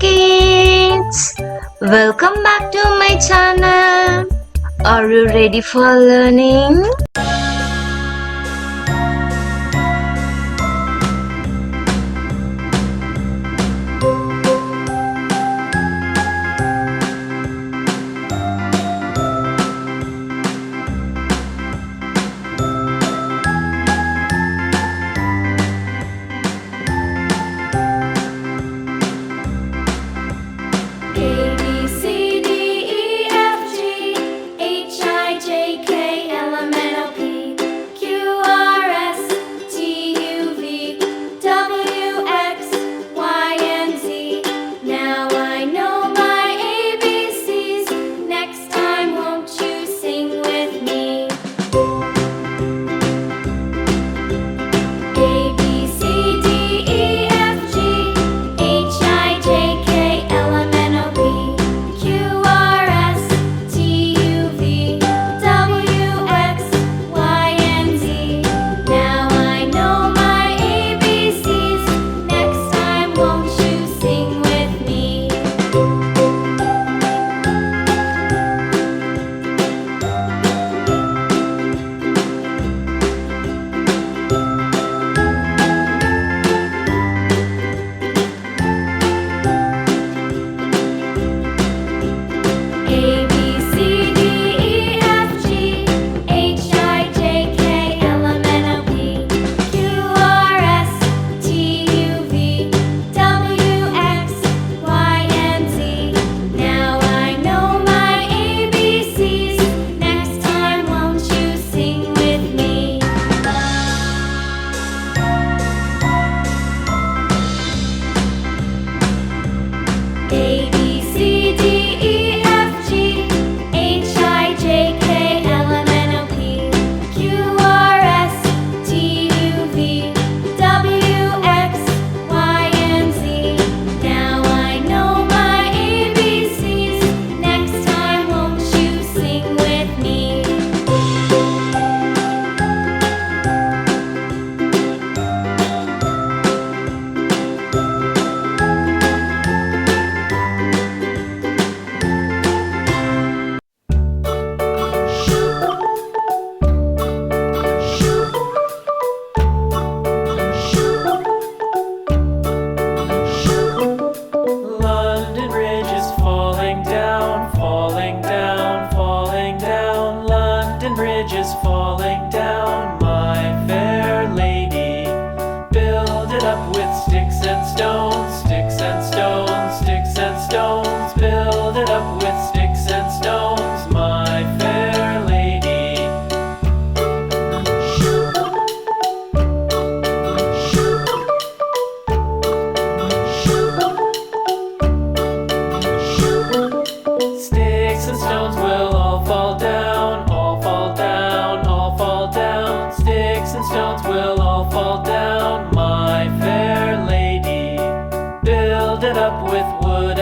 kids! Welcome back to my channel. Are you ready for learning? A B C D E F G H I J K L M N O P Q R S T U V W X Y and Z. Now I know my ABCs. Next time, won't you sing with me? A B C D E F G H I J K L M N O P Q R S T U V W X Y and Z. Now I know my ABCs. Next time, won't you sing with me? A B C D E F G H I J K L M N O P Q R S T U V W X Y and Z. Now I know my ABCs. Next time, won't you sing with me? A B C D E F G H I J K L M N O P Q R S T U V W X Y and Z. Now I know my ABCs. Next time, won't you sing with me? London Bridge is falling down, falling down, falling down. London Bridge is falling down, my fair lady. Build it up with sticks and stones, sticks and stones, sticks and stones. Build it up with sticks and stones, my fair lady. Sticks and stones will all fall down, all fall down, all fall down. Sticks and stones will all fall down, my fair lady. Build it up with wood